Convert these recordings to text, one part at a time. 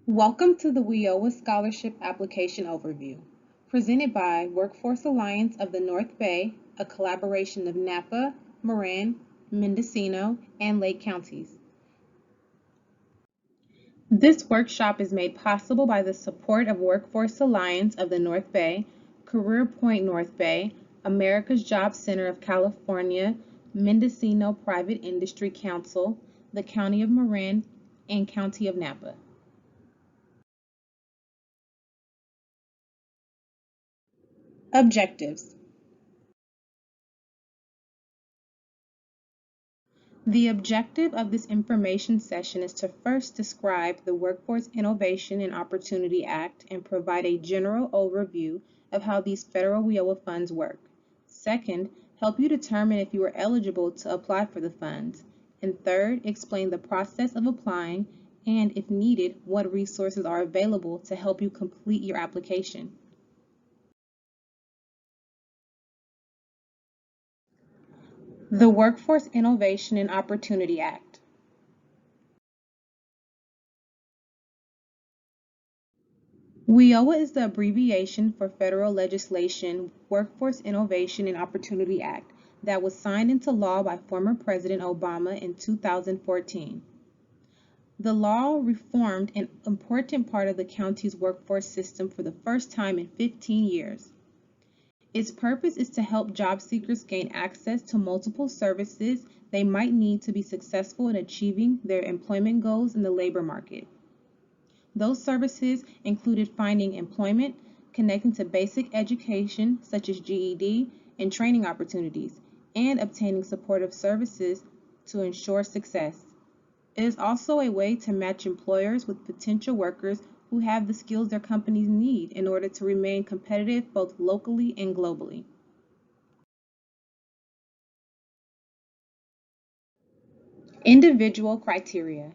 Welcome to the WIOA Scholarship Application Overview, presented by Workforce Alliance of the North Bay, a collaboration of Napa, Marin, Mendocino, and Lake counties. This workshop is made possible by the support of Workforce Alliance of the North Bay, CareerPoint North Bay, America's Job Center of California, Mendocino Private Industry Council, the County of Marin, and County of Napa. Objectives. The objective of this information session is to first describe the Workforce Innovation and Opportunity Act and provide a general overview of how these federal WIOA funds work. Second, help you determine if you are eligible to apply for the funds. And third, explain the process of applying and, if needed, what resources are available to help you complete your application. The Workforce Innovation and Opportunity Act. WIOA is the abbreviation for federal legislation Workforce Innovation and Opportunity Act that was signed into law by former President Obama in 2014. The law reformed an important part of the county's workforce system for the first time in 15 years. Its purpose is to help job seekers gain access to multiple services they might need to be successful in achieving their employment goals in the labor market. Those services included finding employment, connecting to basic education such as GED and training opportunities, and obtaining supportive services to ensure success. It is also a way to match employers with potential workers who have the skills their companies need in order to remain competitive both locally and globally. Individual criteria.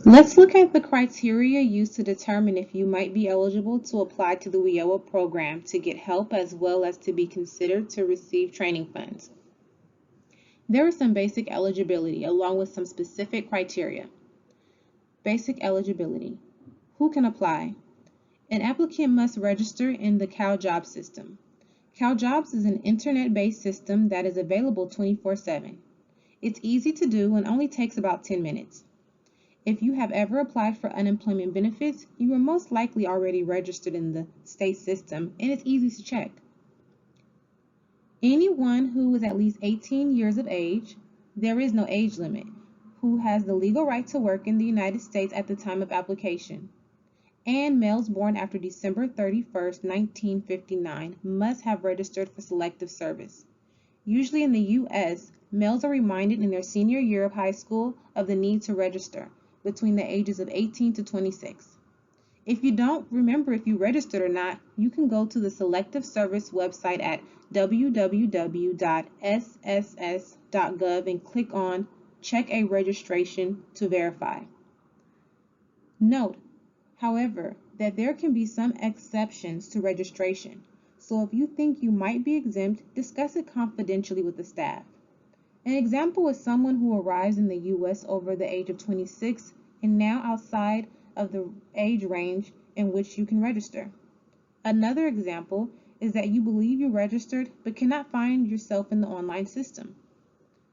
Let's look at the criteria used to determine if you might be eligible to apply to the WIOA program to get help as well as to be considered to receive training funds. There is some basic eligibility along with some specific criteria. Basic eligibility. Who can apply? An applicant must register in the CalJobs system. CalJobs is an internet-based system that is available 24/7. It's easy to do and only takes about 10 minutes. If you have ever applied for unemployment benefits, you are most likely already registered in the state system, and it's easy to check. Anyone who is at least 18 years of age, there is no age limit, who has the legal right to work in the United States at the time of application, and males born after December 31st, 1959 must have registered for selective service. Usually in the U.S., males are reminded in their senior year of high school of the need to register between the ages of 18 to 26. If you don't remember if you registered or not, you can go to the Selective Service website at www.sss.gov and click on Check a Registration to verify. Note, however, that there can be some exceptions to registration, so if you think you might be exempt, discuss it confidentially with the staff. An example is someone who arrives in the U.S. over the age of 26 and now outside of the age range in which you can register. Another example is that you believe you registered but cannot find yourself in the online system.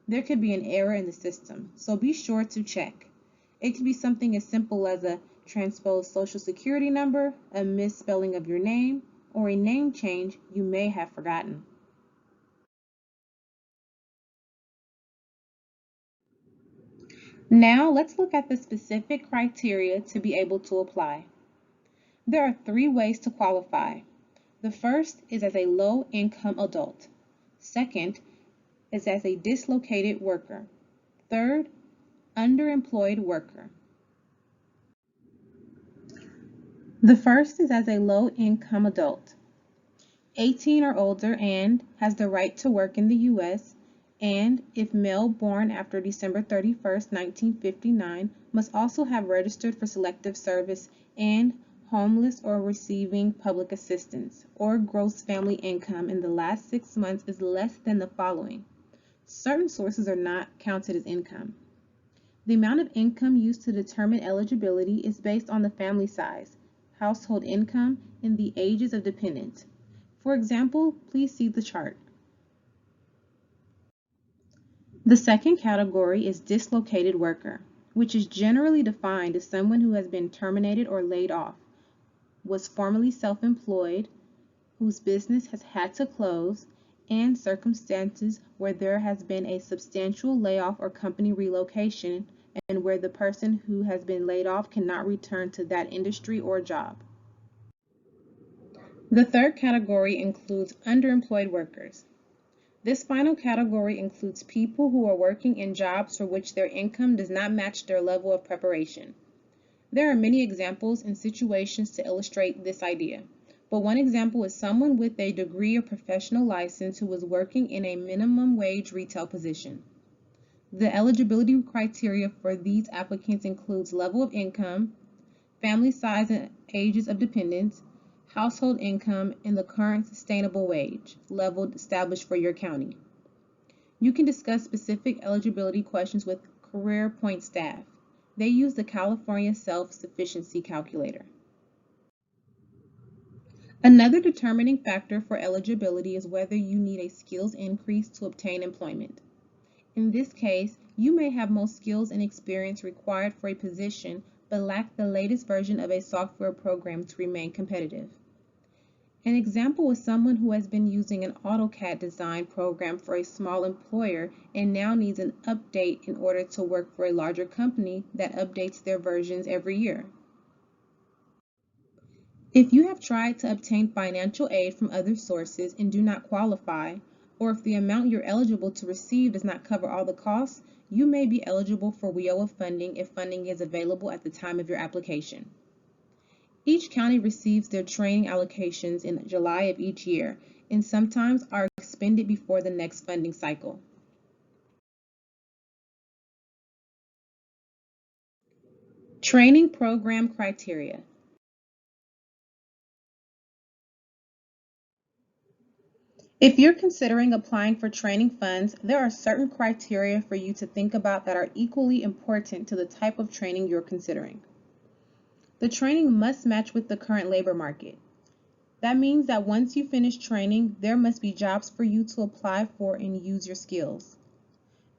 There could be an error in the system, so be sure to check. It could be something as simple as a transposed social security number, a misspelling of your name, or a name change you may have forgotten. Now let's look at the specific criteria to be able to apply. There are 3 ways to qualify. The first is as a low-income adult. Second is as a dislocated worker. Third, underemployed worker. The first is as a low-income adult, 18 or older and has the right to work in the U.S., and if male born after December 31st, 1959, must also have registered for selective service and homeless or receiving public assistance, or gross family income in the last 6 months is less than the following: Certain sources are not counted as income. The amount of income used to determine eligibility is based on the family size, household income, and the ages of dependents. For example, please see the chart. The second category is dislocated worker, which is generally defined as someone who has been terminated or laid off, was formerly self-employed, whose business has had to close, and circumstances where there has been a substantial layoff or company relocation and where the person who has been laid off cannot return to that industry or job. The third category includes underemployed workers. This final category includes people who are working in jobs for which their income does not match their level of preparation. There are many examples and situations to illustrate this idea, but one example is someone with a degree or professional license who is working in a minimum wage retail position. The eligibility criteria for these applicants includes level of income, family size and ages of dependents, household income, and the current sustainable wage level established for your county. You can discuss specific eligibility questions with CareerPoint staff. They use the California Self-Sufficiency Calculator. Another determining factor for eligibility is whether you need a skills increase to obtain employment. In this case, you may have most skills and experience required for a position but lack the latest version of a software program to remain competitive. An example is someone who has been using an AutoCAD design program for a small employer and now needs an update in order to work for a larger company that updates their versions every year. If you have tried to obtain financial aid from other sources and do not qualify, or if the amount you're eligible to receive does not cover all the costs, you may be eligible for WIOA funding if funding is available at the time of your application. Each county receives their training allocations in July of each year, and sometimes are expended before the next funding cycle. Training program criteria. If you're considering applying for training funds, there are certain criteria for you to think about that are equally important to the type of training you're considering. The training must match with the current labor market. That means that once you finish training, there must be jobs for you to apply for and use your skills.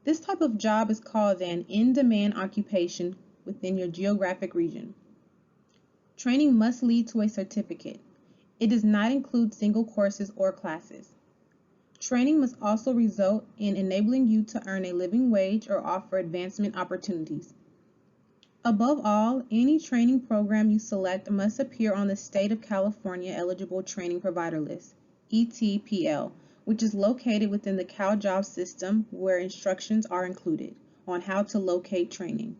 This type of job is called an in-demand occupation within your geographic region. Training must lead to a certificate. It does not include single courses or classes. Training must also result in enabling you to earn a living wage or offer advancement opportunities. Above all, any training program you select must appear on the State of California Eligible Training Provider List, ETPL, which is located within the CalJobs system where instructions are included on how to locate training.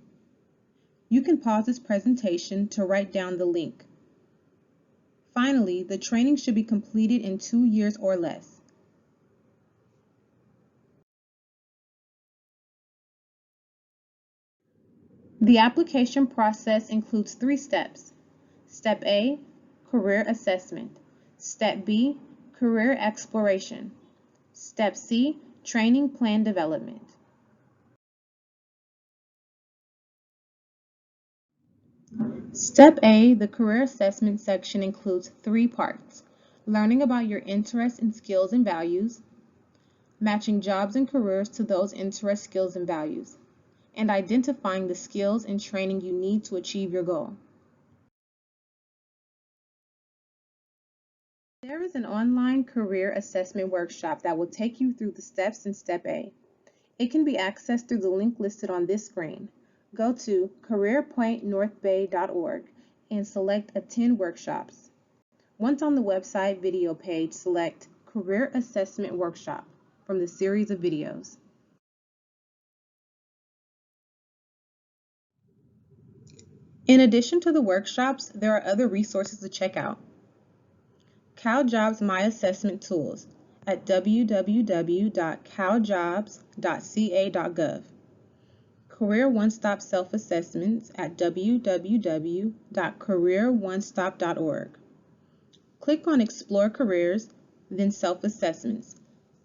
You can pause this presentation to write down the link. Finally, the training should be completed in 2 years or less. The application process includes 3 steps. Step A, career assessment. Step B, career exploration. Step C, training plan development. Step A, the career assessment section includes 3 parts. Learning about your interests and skills and values, matching jobs and careers to those interests, skills, and values, and identifying the skills and training you need to achieve your goal. There is an online career assessment workshop that will take you through the steps in Step A. It can be accessed through the link listed on this screen. Go to careerpointnorthbay.org and select Attend Workshops. Once on the website video page, select Career Assessment Workshop from the series of videos. In addition to the workshops, there are other resources to check out. CalJobs My Assessment Tools at www.caljobs.ca.gov. Career One-Stop Self-Assessments at www.careeronestop.org. Click on Explore Careers, then Self-Assessments.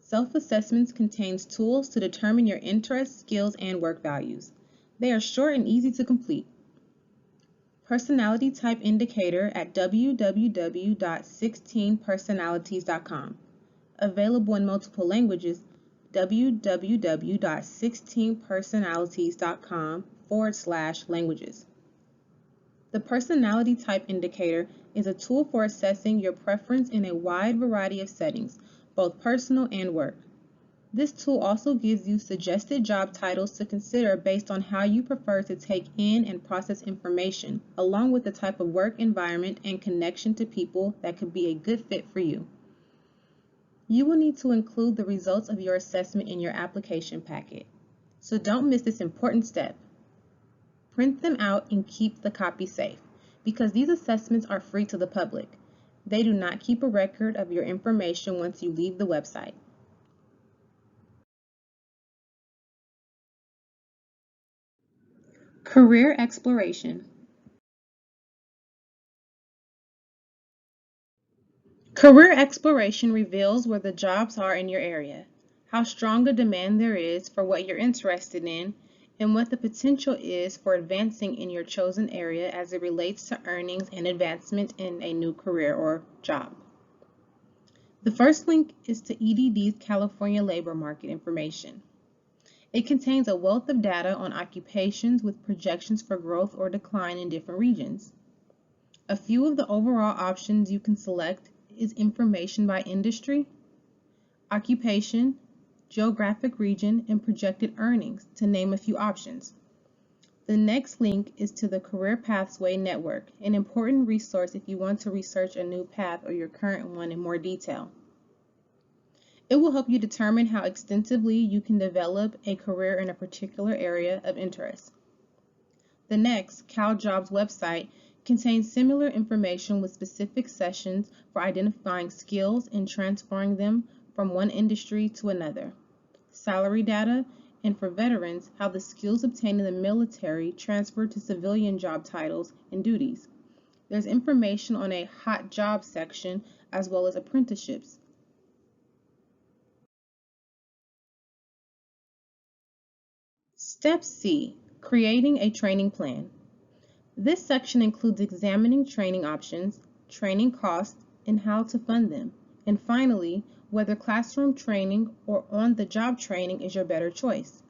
Self-assessments contains tools to determine your interests, skills, and work values. They are short and easy to complete. Personality Type Indicator at www.16personalities.com. Available in multiple languages, www.16personalities.com/languages. The Personality Type Indicator is a tool for assessing your preference in a wide variety of settings, both personal and work. This tool also gives you suggested job titles to consider based on how you prefer to take in and process information, along with the type of work environment and connection to people that could be a good fit for you. You will need to include the results of your assessment in your application packet, so don't miss this important step. Print them out and keep the copy safe, because these assessments are free to the public. They do not keep a record of your information once you leave the website. Career exploration. Career exploration reveals where the jobs are in your area, how strong a demand there is for what you're interested in, and what the potential is for advancing in your chosen area as it relates to earnings and advancement in a new career or job. The first link is to EDD's California labor market information. It contains a wealth of data on occupations with projections for growth or decline in different regions. A few of the overall options you can select is information by industry, occupation, geographic region, and projected earnings, to name a few options. The next link is to the Career Pathway Network, an important resource if you want to research a new path or your current one in more detail. It will help you determine how extensively you can develop a career in a particular area of interest. The next, CalJobs website, contains similar information with specific sessions for identifying skills and transferring them from one industry to another, salary data, and for veterans, how the skills obtained in the military transfer to civilian job titles and duties. There's information on a hot job section as well as apprenticeships. Step C, creating a training plan. This section includes examining training options, training costs, and how to fund them, and finally, whether classroom training or on-the-job training is your better choice.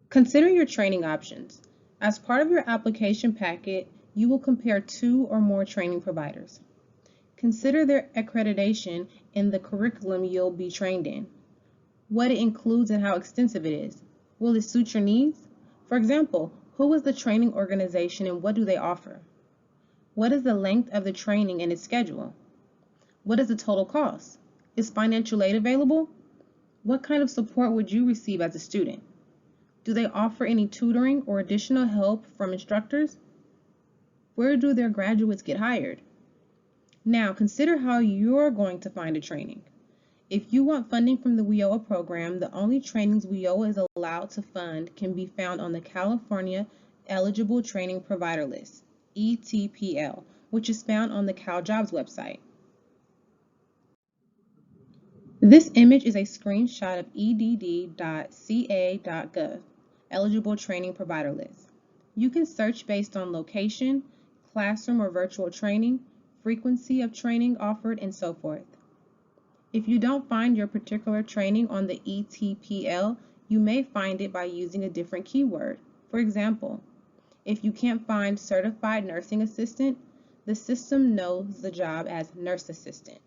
Consider your training options. As part of your application packet, you will compare 2 or more training providers. Consider their accreditation and the curriculum you'll be trained in, what it includes and how extensive it is. Will it suit your needs? For example, who is the training organization and what do they offer? What is the length of the training and its schedule? What is the total cost? Is financial aid available? What kind of support would you receive as a student? Do they offer any tutoring or additional help from instructors? Where do their graduates get hired? Now, consider how you're going to find a training. If you want funding from the WIOA program, the only trainings WIOA is allowed to fund can be found on the California Eligible Training Provider List, ETPL, which is found on the CalJobs website. This image is a screenshot of edd.ca.gov, Eligible Training Provider List. You can search based on location, classroom or virtual training, frequency of training offered, and so forth. If you don't find your particular training on the ETPL, you may find it by using a different keyword. For example, if you can't find Certified Nursing Assistant, the system knows the job as Nurse Assistant.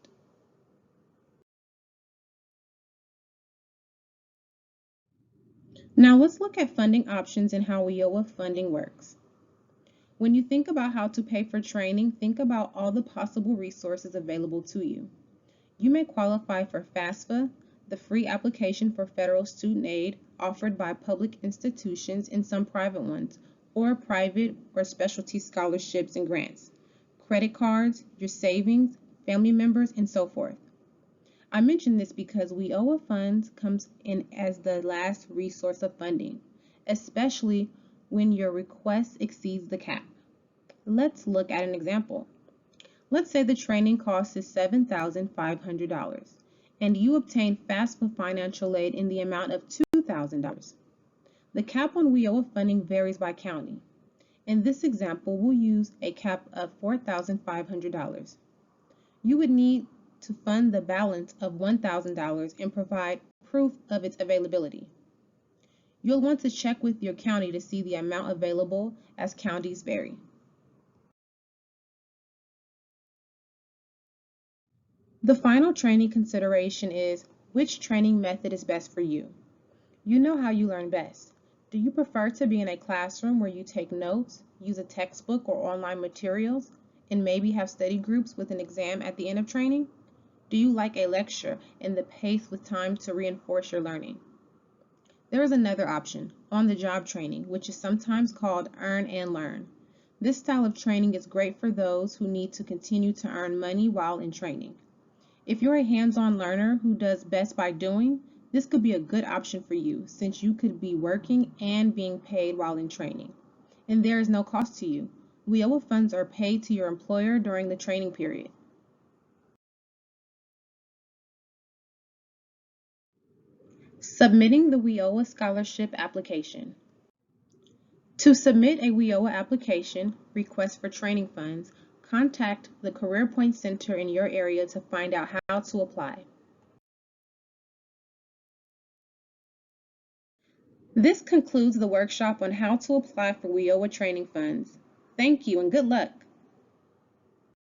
Now let's look at funding options and how WIOA funding works. When you think about how to pay for training, think about all the possible resources available to you. You may qualify for FAFSA, the free application for federal student aid offered by public institutions and some private ones, or private or specialty scholarships and grants, credit cards, your savings, family members, and so forth. I mention this because WIOA funds comes in as the last resource of funding, especially when your request exceeds the cap. Let's look at an example. Let's say the training cost is $7,500 and you obtain FAFSA financial aid in the amount of $2,000. The cap on WIOA funding varies by county. In this example, we'll use a cap of $4,500. You would need to fund the balance of $1,000 and provide proof of its availability. You'll want to check with your county to see the amount available as counties vary. The final training consideration is which training method is best for you. You know how you learn best. Do you prefer to be in a classroom where you take notes, use a textbook or online materials, and maybe have study groups with an exam at the end of training? Do you like a lecture and the pace with time to reinforce your learning? There is another option, on-the-job training, which is sometimes called earn and learn. This style of training is great for those who need to continue to earn money while in training. If you're a hands-on learner who does best by doing, this could be a good option for you since you could be working and being paid while in training. And there is no cost to you. WIOA funds are paid to your employer during the training period. Submitting the WIOA scholarship application. To submit a WIOA application, request for training funds, contact the CareerPoint Center in your area to find out how to apply. This concludes the workshop on how to apply for WIOA training funds. Thank you and good luck.